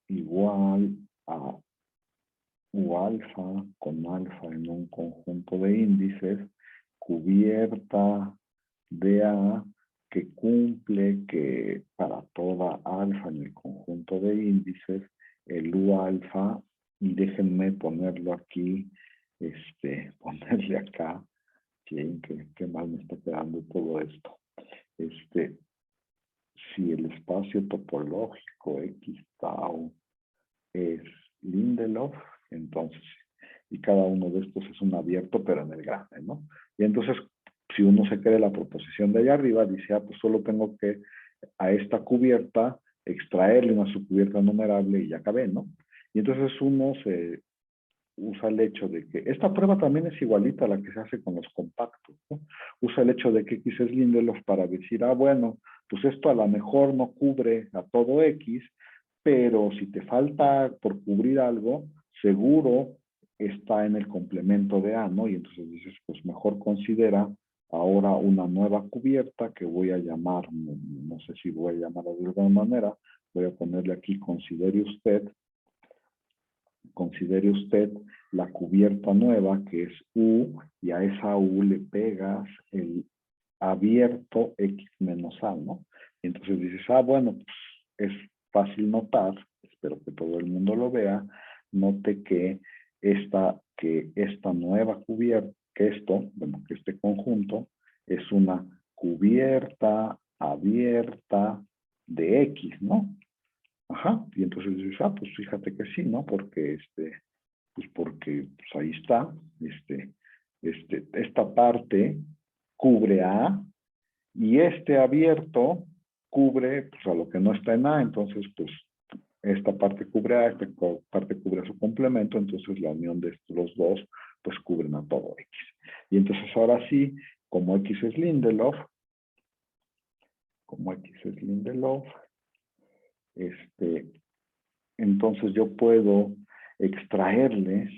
igual a U alfa con alfa en un conjunto de índices, cubierta de A que cumple que para toda alfa en el conjunto de índices, el U alfa, y déjenme ponerlo aquí, ponerle acá, qué mal me está quedando todo esto. Si el espacio topológico X tau es Lindelof, entonces, y cada uno de estos es un abierto, pero en el grande, ¿no? Y entonces, si uno se cree la proposición de allá arriba, dice, pues solo tengo que a esta cubierta extraerle una subcubierta numerable y ya acabé, ¿no? Y entonces uno se usa el hecho de que, esta prueba también es igualita a la que se hace con los compactos, ¿no? Usa el hecho de que X es Lindelof para decir, bueno, pues esto a lo mejor no cubre a todo X, pero si te falta por cubrir algo, seguro está en el complemento de A, ¿no? Y entonces dices, pues mejor considera ahora una nueva cubierta que voy a llamar, no sé si voy a llamarla de alguna manera, voy a ponerle aquí, considere usted la cubierta nueva que es U, y a esa U le pegas el abierto X menos A, ¿no? Y entonces dices, bueno, pues es fácil notar, espero que todo el mundo lo vea, note que esta nueva cubierta, que este conjunto es una cubierta abierta de X, ¿no? Ajá, y entonces dices, pues fíjate que sí, ¿no? Porque porque ahí está, esta parte cubre a A, y este abierto cubre pues, a lo que no está en A, entonces pues esta parte cubre a, esta parte cubre a su complemento, entonces la unión de estos dos pues cubren a todo X. Y entonces ahora sí, como X es Lindelof, entonces yo puedo extraerle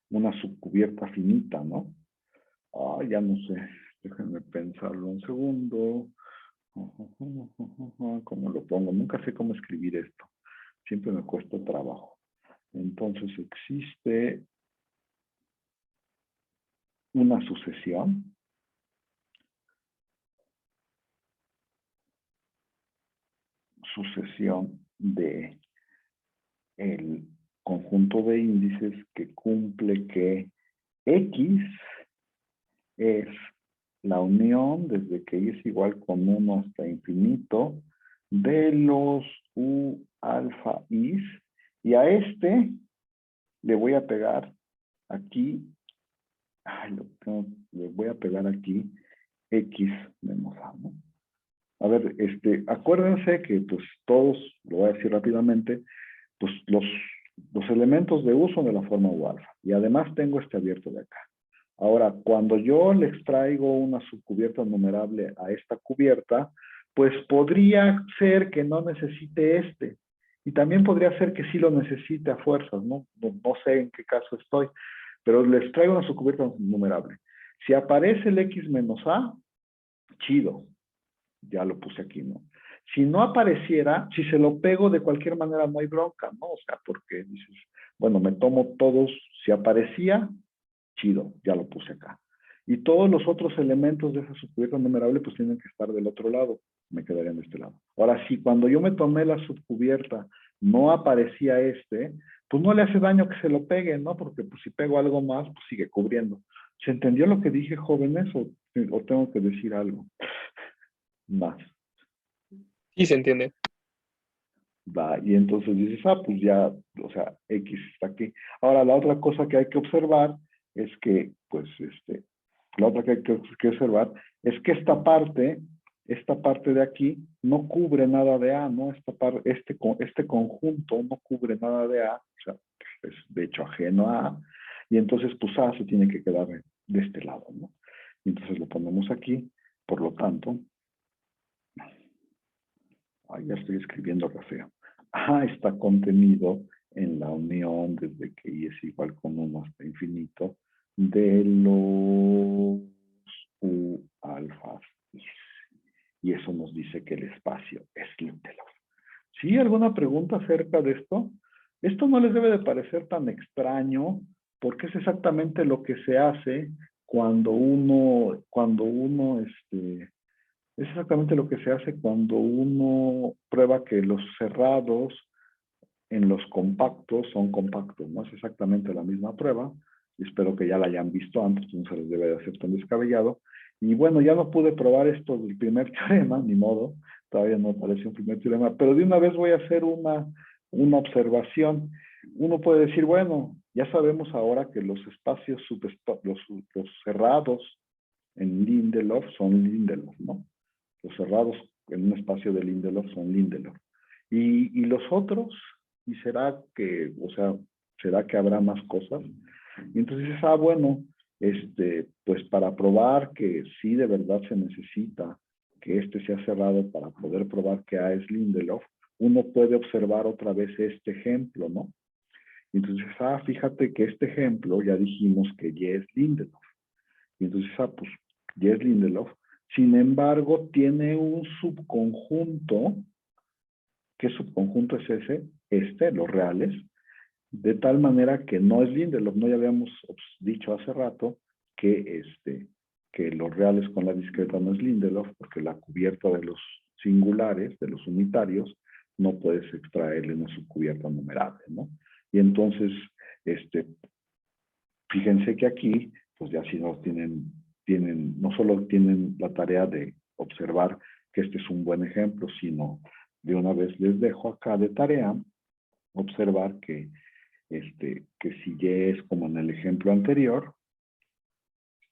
una subcubierta finita, ¿no? Ya no sé, déjenme pensarlo un segundo. ¿Cómo lo pongo? Nunca sé cómo escribir esto. Siempre me cuesta trabajo. Entonces existe una sucesión de el conjunto de índices que cumple que X es la unión desde que Y es igual con 1 hasta infinito de los U alfa Is, y a le voy a pegar aquí, le voy a pegar aquí X menos A, ¿no? A ver, acuérdense que pues todos, lo voy a decir rápidamente, pues los elementos de U son de la forma U alfa, y además tengo este abierto de acá. Ahora, cuando yo le extraigo una subcubierta numerable a esta cubierta, pues podría ser que no necesite y también podría ser que sí lo necesite a fuerzas, ¿no? No sé en qué caso estoy, pero les traigo una subcubierta numerable. Si aparece el X menos A, chido, ya lo puse aquí, ¿no? Si no apareciera, si se lo pego de cualquier manera no hay bronca, ¿no? O sea, porque dices, bueno, me tomo todos, si aparecía, chido, ya lo puse acá. Y todos los otros elementos de esa subcubierta numerable pues tienen que estar del otro lado, me quedarían de este lado. Ahora, si cuando yo me tomé la subcubierta no aparecía pues no le hace daño que se lo pegue, ¿no? Porque pues si pego algo más, pues sigue cubriendo. ¿Se entendió lo que dije, jóvenes, o tengo que decir algo más? Sí, se entiende. Va, y entonces dices, pues ya, o sea, X está aquí. Ahora, la otra cosa que hay que observar es que, pues, la otra que hay que observar es que esta parte de aquí no cubre nada de A, ¿no? Este conjunto no cubre nada de A, o sea, es de hecho ajeno a A, y entonces, pues A se tiene que quedar de este lado, ¿no? Y entonces lo ponemos aquí, por lo tanto, ya estoy escribiendo re feo. A está contenido en la unión desde que I es igual con 1 hasta infinito de los U alfas. Y eso nos dice que el espacio es Lindelof. ¿Sí? ¿Alguna pregunta acerca de esto? Esto no les debe de parecer tan extraño porque es exactamente lo que se hace cuando uno es exactamente lo que se hace cuando uno prueba que los cerrados en los compactos son compactos, ¿no? Es exactamente la misma prueba. Y espero que ya la hayan visto antes, no se les debe de hacer tan descabellado. Y bueno, ya no pude probar esto del primer teorema, ni modo, todavía no aparece un primer teorema, pero de una vez voy a hacer una observación. Uno puede decir, bueno, ya sabemos ahora que los espacios los cerrados en Lindelof son Lindelof, ¿no? Los cerrados en un espacio de Lindelof son Lindelof. Y los otros, y será que habrá más cosas. Y entonces dices, bueno, pues para probar que sí de verdad se necesita que sea cerrado para poder probar que A es Lindelof, uno puede observar otra vez este ejemplo, ¿no? Y entonces, fíjate que este ejemplo ya dijimos que Y es Lindelof. Y entonces, pues, Y es Lindelof. Sin embargo, tiene un subconjunto. ¿Qué subconjunto es ese? Los reales. De tal manera que no es Lindelof. No, ya habíamos dicho hace rato que, que los reales con la discreta no es Lindelof, porque la cubierta de los singulares, de los unitarios, no puedes extraerle una subcubierta numerable, ¿no? Y entonces, fíjense que aquí, pues ya si no no solo tienen la tarea de observar que este es un buen ejemplo, sino de una vez les dejo acá de tarea observar que si Y es como en el ejemplo anterior,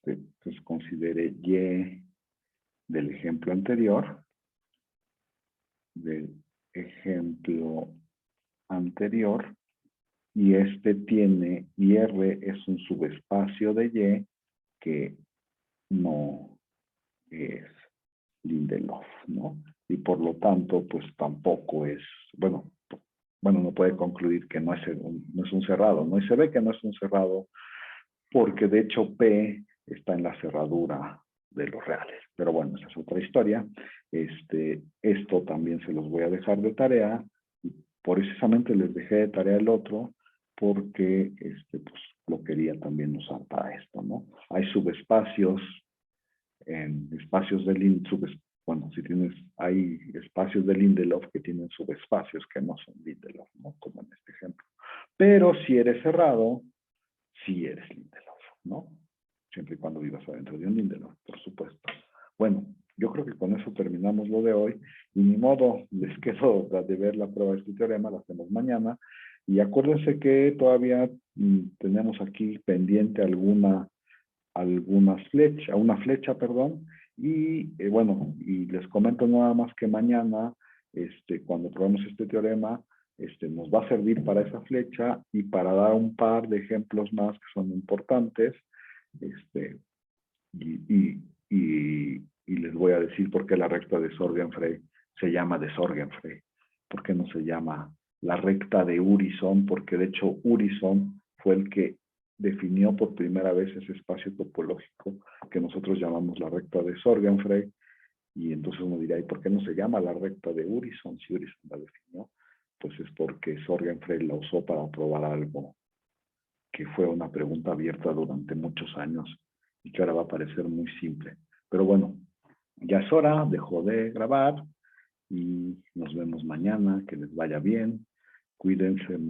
pues considere Y del ejemplo anterior, y tiene, y R es un subespacio de Y que no es Lindelof, ¿no? Y por lo tanto, pues tampoco es, bueno, no puede concluir que no es un cerrado, ¿no? Y se ve que no es un cerrado porque de hecho P está en la cerradura de los reales. Pero bueno, esa es otra historia. Esto también se los voy a dejar de tarea. Y precisamente les dejé de tarea el otro porque pues, lo quería también usar para esto, ¿no? Hay subespacios en espacios de Lindelof. Bueno, hay espacios de Lindelof que tienen subespacios que no son Lindelof, ¿no? Como en este ejemplo. Pero si eres cerrado, sí eres Lindelof, ¿no? Siempre y cuando vivas adentro de un Lindelof, por supuesto. Bueno, yo creo que con eso terminamos lo de hoy. Y ni modo, les quedo de ver la prueba de este teorema, la hacemos mañana. Y acuérdense que todavía tenemos aquí pendiente una flecha, perdón. Y bueno, y les comento nada más que mañana, cuando probemos este teorema, nos va a servir para esa flecha y para dar un par de ejemplos más que son importantes. Y les voy a decir por qué la recta de Sorgenfrey se llama de Sorgenfrey. ¿Por qué no se llama la recta de Urison? Porque de hecho Urison fue el que definió por primera vez ese espacio topológico que nosotros llamamos la recta de Sorgenfrey. Y entonces uno dirá, ¿y por qué no se llama la recta de Urison si Urison la definió? Pues es porque Sorgenfrey la usó para probar algo que fue una pregunta abierta durante muchos años y que ahora va a parecer muy simple. Pero bueno, ya es hora, dejo de grabar y nos vemos mañana, que les vaya bien, cuídense.